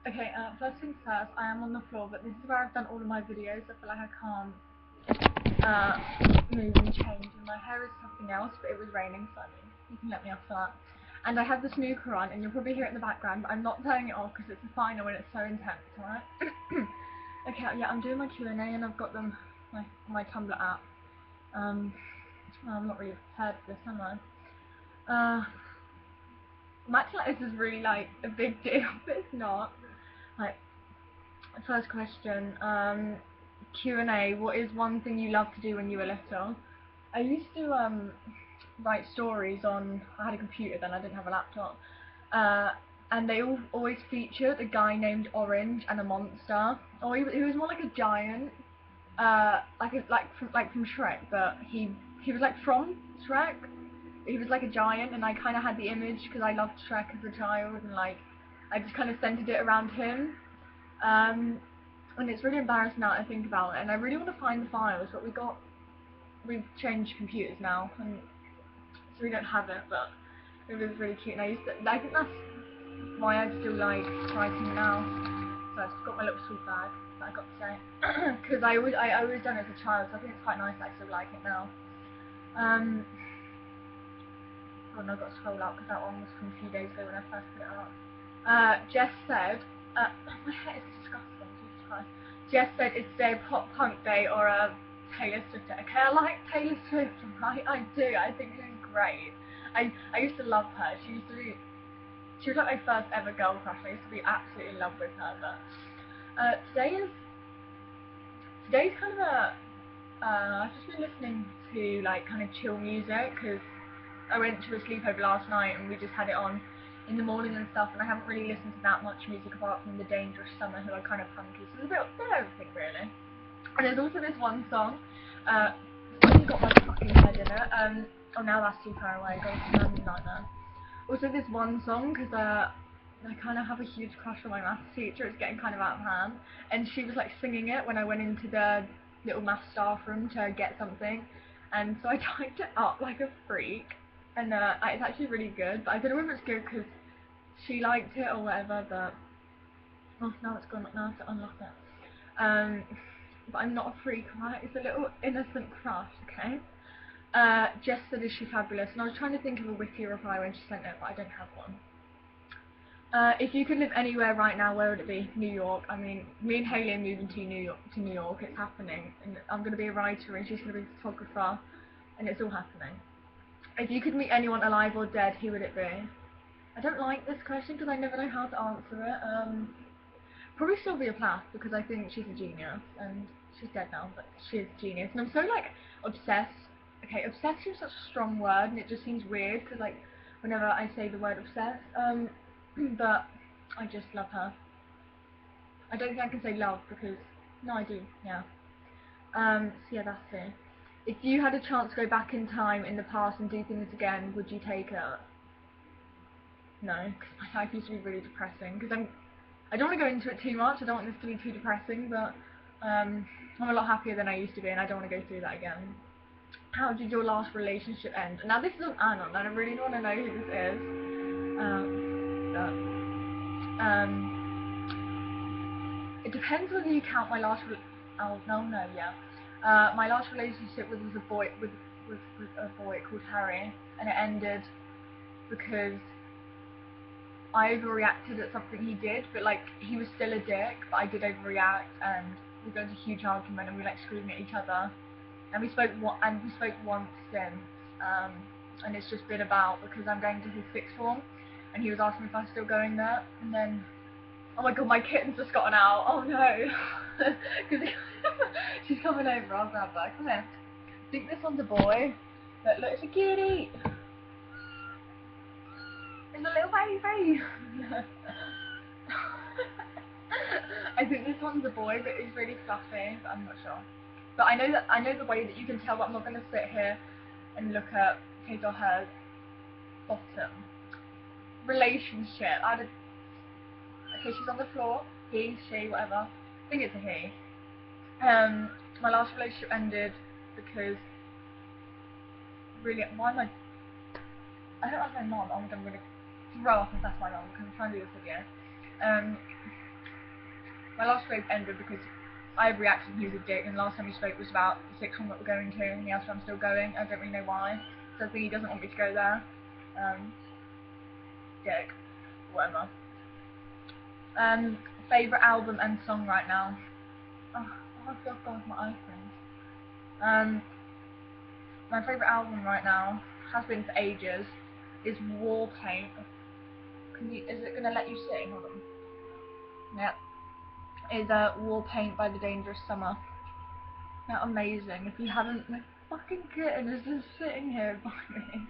Okay, first things first, I am on the floor, but this is where I've done all of my videos. I feel like I can't move and change, and my hair is something else, but it was raining, so I mean, you can let me off for that. And I have the snooker on, and you'll probably hear it in the background, but I'm not turning it off because it's a final and it's so intense, alright? Okay, yeah, I'm doing my Q&A, and I've got them my Tumblr app. I'm not really prepared for this, am I? I'm acting like this is really like a big deal, but it's not. Like, first question, Q&A, what is one thing you loved to do when you were little? I used to write stories on, I had a computer then, I didn't have a laptop, and they always featured a guy named Orange and a monster. Or he was more like a giant, like from Shrek, but he was like from Shrek. He was like a giant, and I kind of had the image because I loved Shrek as a child, and like I just kind of centered it around him. And it's really embarrassing now I think about it, and I really want to find the files, but we've changed computers now, and so we don't have it. But it was really cute, and I think that's why I still like writing now. So I've got my little sweet bag that I got to say, because I always done it as a child, so I think it's quite nice that I still like it now. Oh no, I've got to scroll out because that one was from a few days ago when I first put it up. Jess said, my hair is disgusting, Jesus Christ. Jess said, is today a pop punk day or a Taylor Swift day? Okay, I like Taylor Swift, right? I do, I think she's great. I used to love her. She was like my first ever girl crush. I used to be absolutely in love with her, but today's kind of a, I've just been listening to like kind of chill music because I went to a sleepover last night and we just had it on in the morning and stuff, and I haven't really listened to that much music apart from the Dangerous Summer, who are kind of punky, so there's a bit of everything really. And there's also this one song, it's got my fucking head in it, oh now that's too far away, goes to nightmare. Also this one song, because I kind of have a huge crush on my maths teacher, it's getting kind of out of hand, and she was like singing it when I went into the little maths staff room to get something, and so I typed it up like a freak, and it's actually really good, but I don't know if it's good because she liked it or whatever, but oh, now it's gone, now I have to unlock it. But I'm not a freak, right? It's a little innocent crush, okay? Jess said, is she fabulous? And I was trying to think of a witty reply when she sent it, but I don't have one. If you could live anywhere right now, where would it be? New York. I mean, me and Hayley are moving to New York. It's happening, and I'm going to be a writer, and she's going to be a photographer, and it's all happening. If you could meet anyone alive or dead, who would it be? I don't like this question because I never know how to answer it. Probably Sylvia Plath, because I think she's a genius, and she's dead now, but she's a genius. And I'm so like obsessed. Okay, obsessed is such a strong word, and it just seems weird because like whenever I say the word obsessed, but I just love her. I don't think I can say love because no, I do. Yeah. So yeah, that's it. If you had a chance to go back in time in the past and do things again, would you take it? No, because my life used to be really depressing. Because I don't want to go into it too much. I don't want this to be too depressing, but I'm a lot happier than I used to be, and I don't want to go through that again. How did your last relationship end? Now this is on Anon, and I really don't want to know who this is. It depends whether you count my last. My last relationship was with a boy called Harry, and it ended because I overreacted at something he did, but like he was still a dick, but I did overreact, and we got into a huge argument, and we like screaming at each other, and we spoke once since, and it's just been about because I'm going to his sixth form, and he was asking if I'm still going there, and then oh my god, my kitten's just gotten out. Oh no, because she's coming over. I'll grab her. Come here. I think this one's a boy. Look, it's a cutie. It's a little baby. I think this one's a boy, but he's really fluffy, but I'm not sure. But I know the way that you can tell, but I'm not going to sit here and look at his or her bottom. Relationship. Okay, she's on the floor. He, she, whatever. I think it's a he. My last relationship ended because really, why am I don't like my mom. Oh my god, I'm going to throw up if that's my mom because I'm trying to do this video. my last scrape ended because I had reacted and he was a dick, and the last time we spoke was about the sixth one that we're going to, and he asked if I'm still going. I don't really know why, so I think he doesn't want me to go there. Dick. Whatever. Favourite album and song right now? Oh, I feel gone with my iPhone. My favourite album right now, has been for ages, is War Paint. Is it gonna let you sing? Hold on. Yep. Is War Paint by The Dangerous Summer. They're amazing. If you haven't, my fucking kitten is just sitting here by me.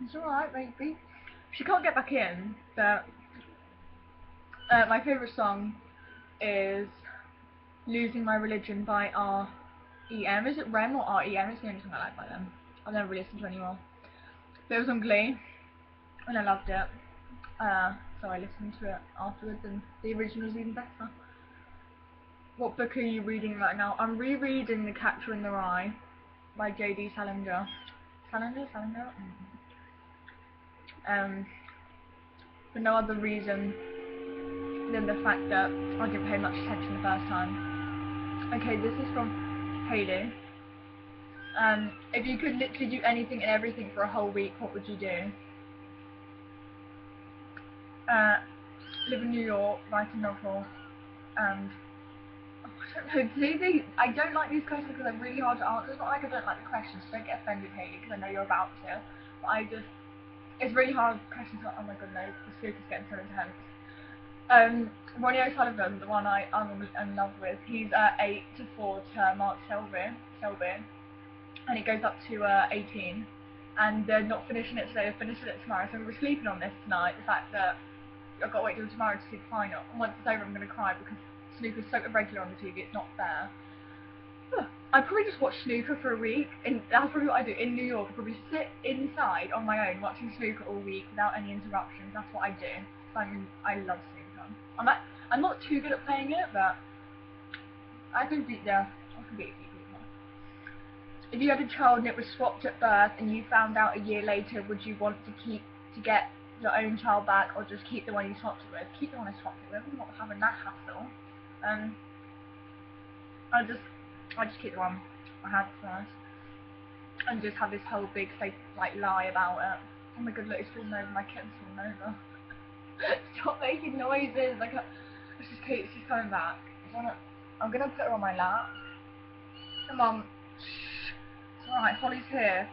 It's alright, baby. She can't get back in, but my favourite song is Losing My Religion by R.E.M. Is it Rem or R.E.M? It's the only song I like by them. I've never really listened to anymore. But it was on Glee, and I loved it. So I listened to it afterwards, and the original was even better. What book are you reading right now? I'm rereading The Catcher in the Rye by J.D. Salinger. Salinger? For no other reason than the fact that I didn't pay much attention the first time. Okay, this is from Hayley. If you could literally do anything and everything for a whole week, what would you do? Live in New York, write a novel, and I don't like these questions because they're really hard to answer. It's not like I don't like the questions, so don't get offended, Hayley, because I know you're about to. But it's really hard questions. Like, oh my god, no, the scoop is getting so intense. Ronnie O'Sullivan, the one I'm in love with, he's 8 to 4 to Mark Selby, and it goes up to 18. And they're not finishing it today, they're finishing it tomorrow. So we're sleeping on this tonight. The fact that I've got to wait till tomorrow to see the final. And once it's over, I'm going to cry because snooker's so irregular on the TV, it's not fair. I'd probably just watch snooker for a week, and that's probably what I do in New York. I'd probably sit inside on my own watching snooker all week without any interruptions. That's what I do. So I love snooker. I'm not too good at playing it, but I can beat a few people. If you had a child and it was swapped at birth and you found out a year later, would you want to get your own child back, or just keep the one you swapped it with? Keep the one I swapped it with. I'm not having that hassle. I just keep the one I have first, and just have this whole big fake lie about it. Oh my god, look, it's falling over. My kitten's falling over. Stop making noises. She's coming back. I'm gonna put her on my lap. Come on. It's alright, Holly's here.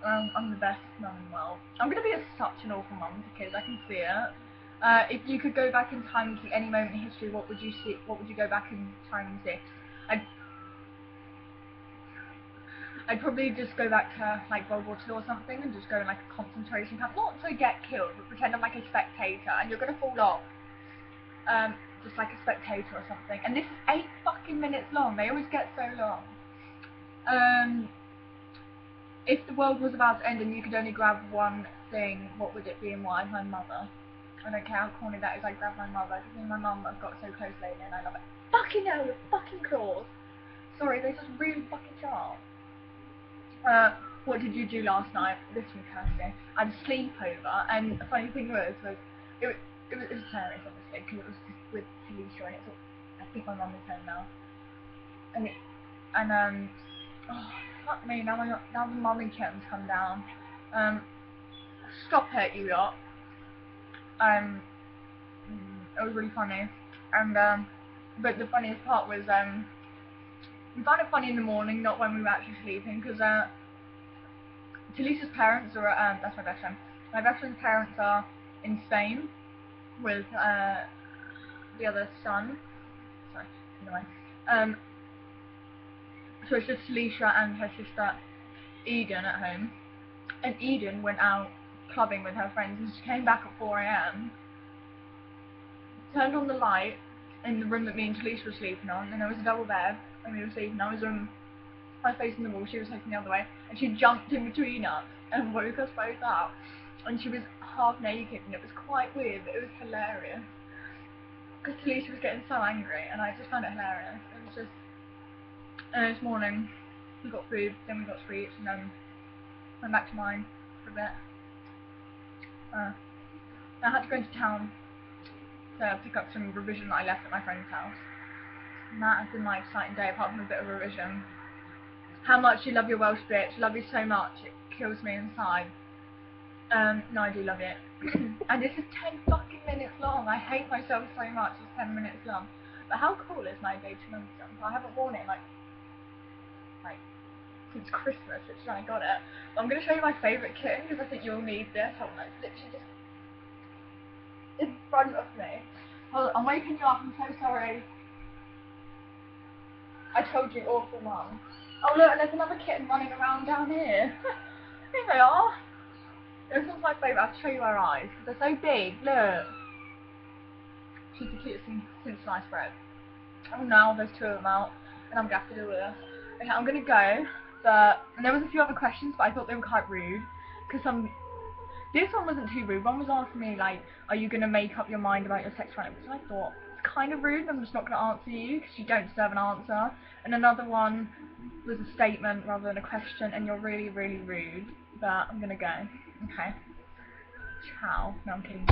I'm the best mum in the world. I'm gonna be such an awful mum to kids. I can see it. If you could go back in time and see any moment in history, what would you see? What would you go back in time and see? I'd probably just go back to like World War II or something and just go in like a concentration camp. Not to get killed, but pretend I'm like a spectator and you're gonna fall off. Just like a spectator or something. And this is 8 fucking minutes long. They always get so long. If the world was about to end and you could only grab one thing, what would it be and why? My mother. I don't care how corny that is, I grab my mother. Because me and my mum have got so close lately and I love it. Fucking hell, with fucking claws. Sorry, they're just really fucking sharp. What did you do last night? This was Thursday. I had a sleepover, and the funny thing was it was hilarious, obviously, because it was with Felicia, and I think my mum is home now. Oh, fuck me, now the mummy kitten's come down. Stop it, you lot. It was really funny, and but the funniest part was we found it funny in the morning, not when we were actually sleeping, because Talisa's parents are that's my best friend. My best friend's parents are in Spain with the other son. Sorry, anyway. So it's just Talisha and her sister Eden at home, and Eden went out clubbing with her friends, and she came back at 4 AM. Turned on the light in the room that me and Talisha were sleeping on, and there was a double bed, and we were sleeping. I was facing the wall, she was facing the other way, and she jumped in between us and woke us both up. And she was half naked, and it was quite weird, but it was hilarious. Because Talisha was getting so angry, and I just found it hilarious. It was just. And this morning, we got food, then we got sweets, and then went back to mine for a bit. I had to go into town to pick up some revision that I left at my friend's house. And that has been my exciting day, apart from a bit of revision. How much you love your Welsh bitch. Love you so much. It kills me inside. No, I do love it. And this is 10 fucking minutes long. I hate myself so much. It's 10 minutes long. But how cool is my day to jumper? I haven't worn it like since Christmas, which is when I got it. But I'm going to show you my favourite kitten because I think you'll need this. Hold on, it's literally just in front of me. Hold on, I'm waking you up. I'm so sorry. I told you, awful mum. Oh look, and there's another kitten running around down here. Here they are. This one's my favourite. I have to show you her eyes because they're so big. Look. She's the cutest thing since sliced bread. Oh no, there's two of them out, and I'm going to have to deal with this. Okay, I'm going to go. And there was a few other questions, but I thought they were quite rude. Because this one wasn't too rude. One was asking me like, are you going to make up your mind about your sexuality? Which I thought it's kind of rude. I'm just not going to answer you because you don't deserve an answer. And another one was a statement rather than a question, and you're really, really rude. But I'm going to go. Okay. Ciao. No, I'm kidding.